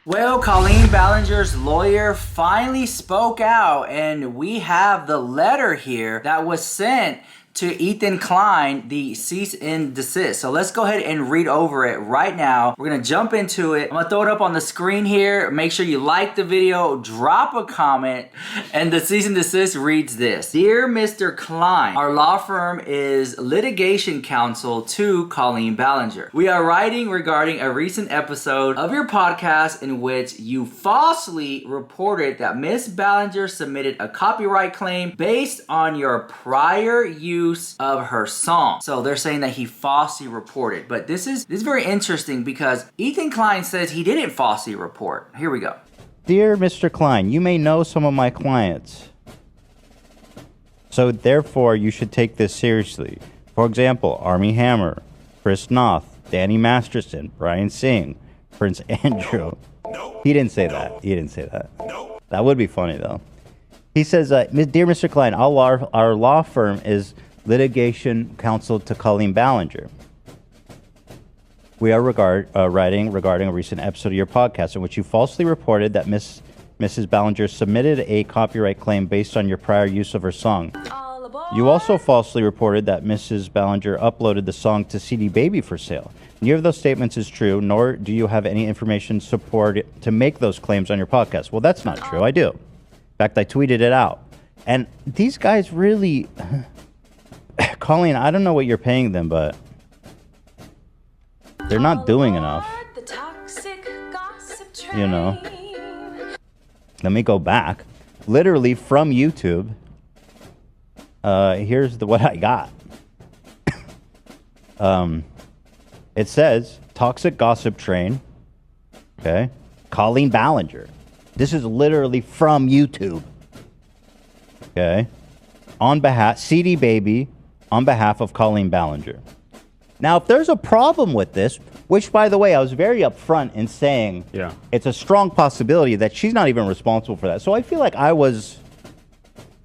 Well, Colleen Ballinger's lawyer finally spoke out, and we have the letter here that was sent to Ethan Klein, the cease and desist. So let's go ahead and read over it right now. We're gonna jump into it. I'm gonna throw it up on the screen here. Make sure you like the video, drop a comment, and the cease and desist reads this. Dear Mr. Klein, our law firm is litigation counsel to Colleen Ballinger. We are writing regarding a recent episode of your podcast in which you falsely reported that Miss Ballinger submitted a copyright claim based on your prior use of her song. So they're saying that he falsely reported. But this is very interesting because Ethan Klein says he didn't falsely report. Here we go. Dear Mr. Klein, you may know some of my clients. So therefore, you should take this seriously. For example, Armie Hammer, Chris Noth, Danny Masterson, Brian Singh, Prince Andrew. He didn't say that. He didn't say that. That would be funny, though. He says, Dear Mr. Klein, our law firm is litigation counsel to Colleen Ballinger. We are writing regarding a recent episode of your podcast in which you falsely reported that Mrs. Ballinger submitted a copyright claim based on your prior use of her song. You also falsely reported that Mrs. Ballinger uploaded the song to CD Baby for sale. Neither of those statements is true, nor do you have any information support to make those claims on your podcast. Well, that's not true. I do. In fact, I tweeted it out. And these guys really... Colleen, I don't know what you're paying them, but they're not doing enough. You know. Let me go back. Literally from YouTube. Here's what I got. It says, Toxic Gossip Train. Okay. Colleen Ballinger. This is literally from YouTube. Okay. On behalf, CD Baby, on behalf of Colleen Ballinger. Now, if there's a problem with this, which, by the way, I was very upfront in saying it's a strong possibility that she's not even responsible for that. So I feel like I was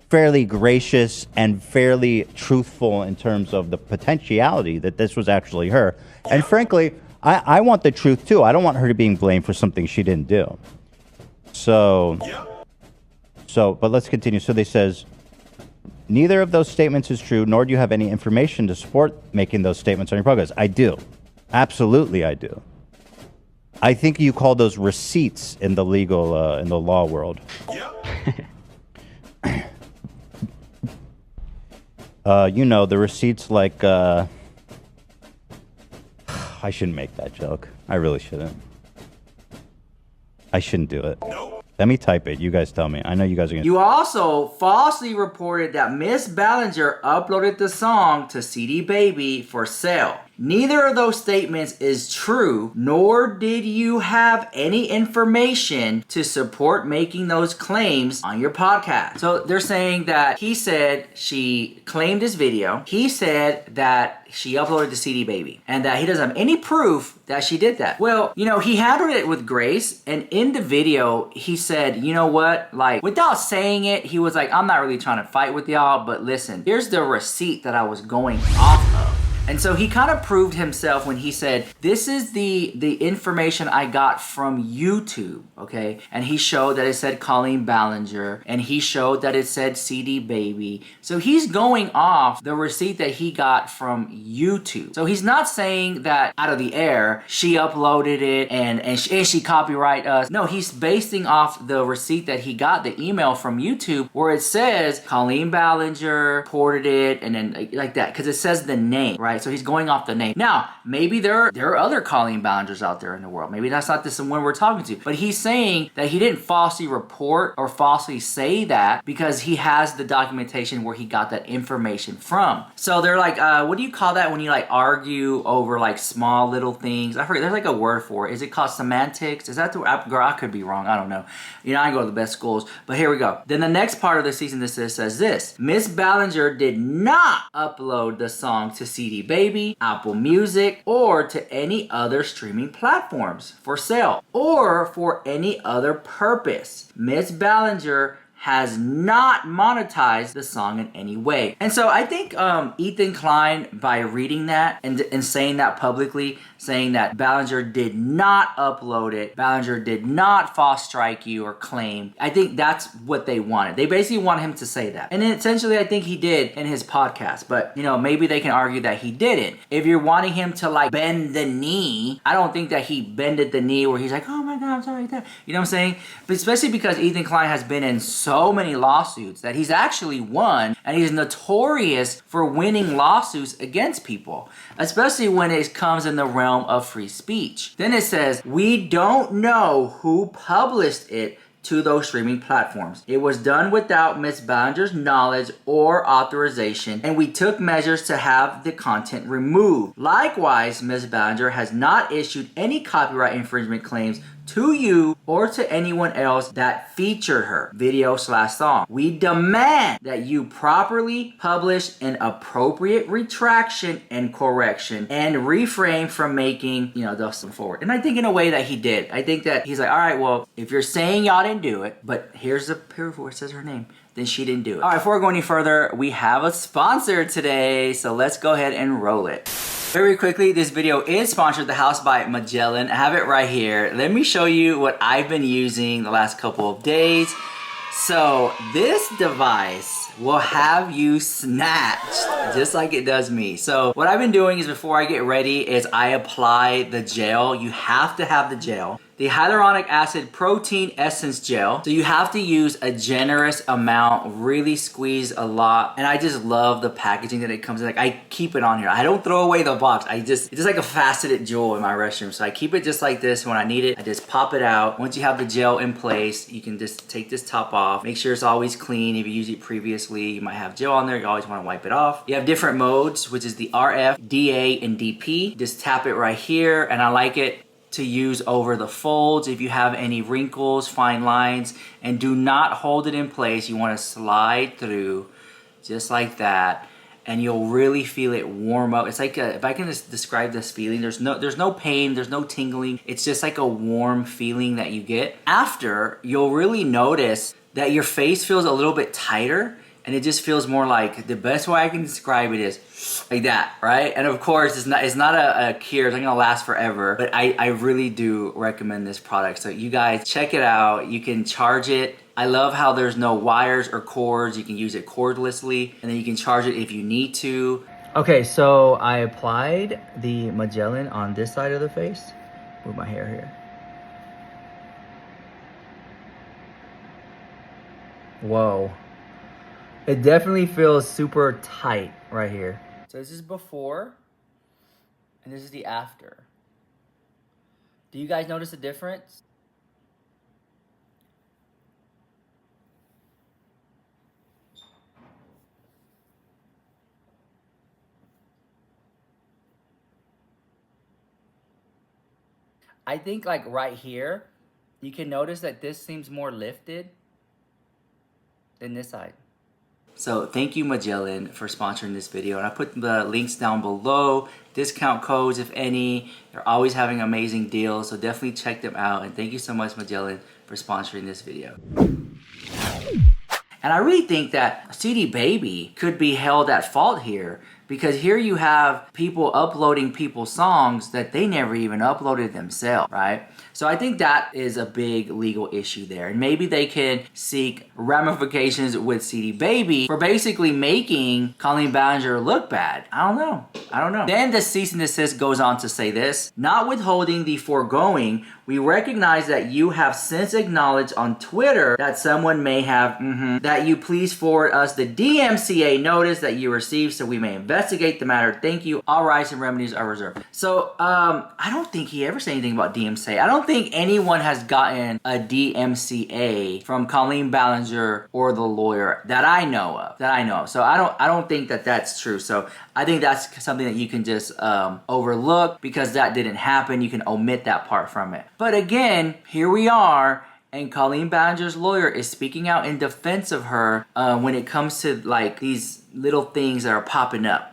fairly gracious and fairly truthful in terms of the potentiality that this was actually her. And frankly, I want the truth, too. I don't want her to be blamed for something she didn't do. So, but let's continue. So they says... Neither of those statements is true, nor do you have any information to support making those statements on your podcast. I do. Absolutely, I do. I think you call those receipts in the legal, in the law world. You know, the receipts like, I shouldn't make that joke. I really shouldn't. I shouldn't do it. Let me type it. You guys tell me. I know you guys are going to... You also falsely reported that Miss Ballinger uploaded the song to CD Baby for sale. Neither of those statements is true, nor did you have any information to support making those claims on your podcast. So they're saying that he said she claimed his video. He said that she uploaded to CD Baby and that he doesn't have any proof that she did that. Well, you know, he handled it with grace, and in the video, he said, you know what, like, without saying it, he was like, I'm not really trying to fight with y'all, but listen, here's the receipt that I was going off of. And so he kind of proved himself when he said, this is the information I got from YouTube, okay? And he showed that it said Colleen Ballinger, and he showed that it said CD Baby. So he's going off the receipt that he got from YouTube. So he's not saying that out of the air, she uploaded it and she copyright us. No, he's basing off the receipt that he got, the email from YouTube, where it says Colleen Ballinger reported it, and then like that, because it says the name, right? So he's going off the name. Now, maybe there are other Colleen Ballingers out there in the world. Maybe that's not the one we're talking to. But he's saying that he didn't falsely report or falsely say that because he has the documentation where he got that information from. So they're like, what do you call that when you like argue over like small little things? I forget. There's like a word for it. Is it called semantics? Is that the girl? I could be wrong. I don't know. You know, I go to the best schools. But here we go. Then the next part of the cease and desist says this: Miss Ballinger did not upload the song to CD Baby, Apple Music, or to any other streaming platforms for sale or for any other purpose. Miss Ballinger has not monetized the song in any way. And so I think Ethan Klein, by reading that and saying that publicly, saying that Ballinger did not upload it, Ballinger did not false strike you or claim, I think that's what they wanted. They basically want him to say that. And then essentially I think he did in his podcast, but you know, maybe they can argue that he didn't. If you're wanting him to like bend the knee, I don't think that he bended the knee where he's like, oh my God, I'm sorry. You know what I'm saying? But especially because Ethan Klein has been in so many lawsuits that he's actually won, and he's notorious for winning lawsuits against people, especially when it comes in the realm of free speech. Then it says, we don't know who published it to those streaming platforms. It was done without Ms. Ballinger's knowledge or authorization, and we took measures to have the content removed. Likewise, Ms. Ballinger has not issued any copyright infringement claims to you or to anyone else that featured her video/song. We demand that you properly publish an appropriate retraction and correction and refrain from making, those forward. And I think in a way that he did. I think that he's like, all right, well, if you're saying y'all didn't do it, but here's the proof where it says her name, then she didn't do it. All right, before we go any further, we have a sponsor today, so let's go ahead and roll it. Very quickly, this video is sponsored the house by Magellan. I have it right here. Let me show you what I've been using the last couple of days. So this device will have you snatched just like it does me. So what I've been doing is before I get ready is I apply the gel. You have to have the gel. The hyaluronic acid protein essence gel. So you have to use a generous amount, really squeeze a lot. And I just love the packaging that it comes in. Like I keep it on here. I don't throw away the box. It's just like a faceted jewel in my restroom. So I keep it just like this. When I need it, I just pop it out. Once you have the gel in place, you can just take this top off. Make sure it's always clean. If you used it previously, you might have gel on there. You always want to wipe it off. You have different modes, which is the RF, DA, and DP. Just tap it right here. And I like it to use over the folds if you have any wrinkles, fine lines, and do not hold it in place. You want to slide through just like that, and you'll really feel it warm up. It's like if I can just describe this feeling, there's no pain, there's no tingling. It's just like a warm feeling that you get. After, you'll really notice that your face feels a little bit tighter, and it just feels more like, the best way I can describe it is like that, right? And of course, it's not a cure. It's not gonna last forever, but I really do recommend this product. So you guys check it out. You can charge it. I love how there's no wires or cords. You can use it cordlessly, and then you can charge it if you need to. Okay, so I applied the Magellan on this side of the face. Move my hair here. Whoa. It definitely feels super tight right here. So this is before, and this is the after. Do you guys notice the difference? I think like right here, you can notice that this seems more lifted than this side. So thank you Magellan for sponsoring this video, and I put the links down below, discount codes if any. They're always having amazing deals, so definitely check them out, and thank you so much Magellan for sponsoring this video. And I really think that CD Baby could be held at fault here, because here you have people uploading people's songs that they never even uploaded themselves, right? So I think that is a big legal issue there. And maybe they can seek ramifications with CD Baby for basically making Colleen Ballinger look bad. I don't know. Then the cease and desist goes on to say this: not withholding the foregoing, we recognize that you have since acknowledged on Twitter that someone may have, that you please forward us the DMCA notice that you received so we may investigate the matter. Thank you. All rights and remedies are reserved. So, I don't think he ever said anything about DMCA. I don't think anyone has gotten a DMCA from Colleen Ballinger or the lawyer that I know of. So I don't think that that's true. So I think that's something that you can just overlook, because that didn't happen. You can omit that part from it. But again, here we are, and Colleen Ballinger's lawyer is speaking out in defense of her when it comes to like these little things that are popping up.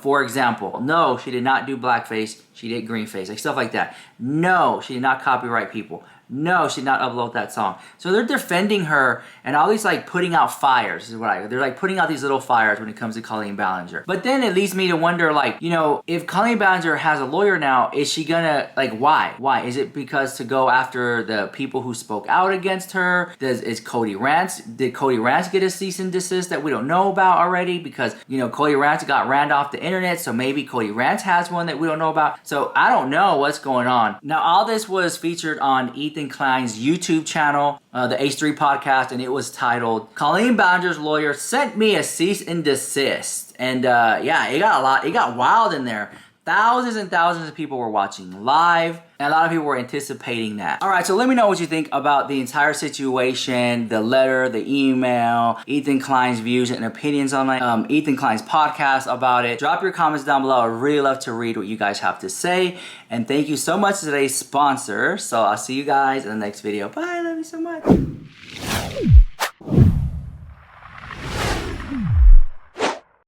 For example, no, she did not do blackface. She did green face, like stuff like that. No, she did not copyright people. No, she did not upload that song. So they're defending her and all these like putting out fires is what they're like putting out these little fires when it comes to Colleen Ballinger. But then it leads me to wonder, like, you know, if Colleen Ballinger has a lawyer now, is she gonna, like, why? Why? Is it because to go after the people who spoke out against her? Did Cody Rance get a cease and desist that we don't know about already? Because, you know, Cody Rance got ran off the internet, so maybe Cody Rance has one that we don't know about. So I don't know what's going on. Now, all this was featured on Ethan Klein's YouTube channel, the H3 podcast, and it was titled "Colleen Ballinger's Lawyer Sent Me a Cease and Desist." And yeah, it got wild in there. Thousands and thousands of people were watching live, and a lot of people were anticipating that. All right, so let me know what you think about the entire situation, the letter, the email, Ethan Klein's views and opinions on it, Ethan Klein's podcast about it. Drop your comments down below. I'd really love to read what you guys have to say. And thank you so much to today's sponsor. So I'll see you guys in the next video. Bye, I love you so much.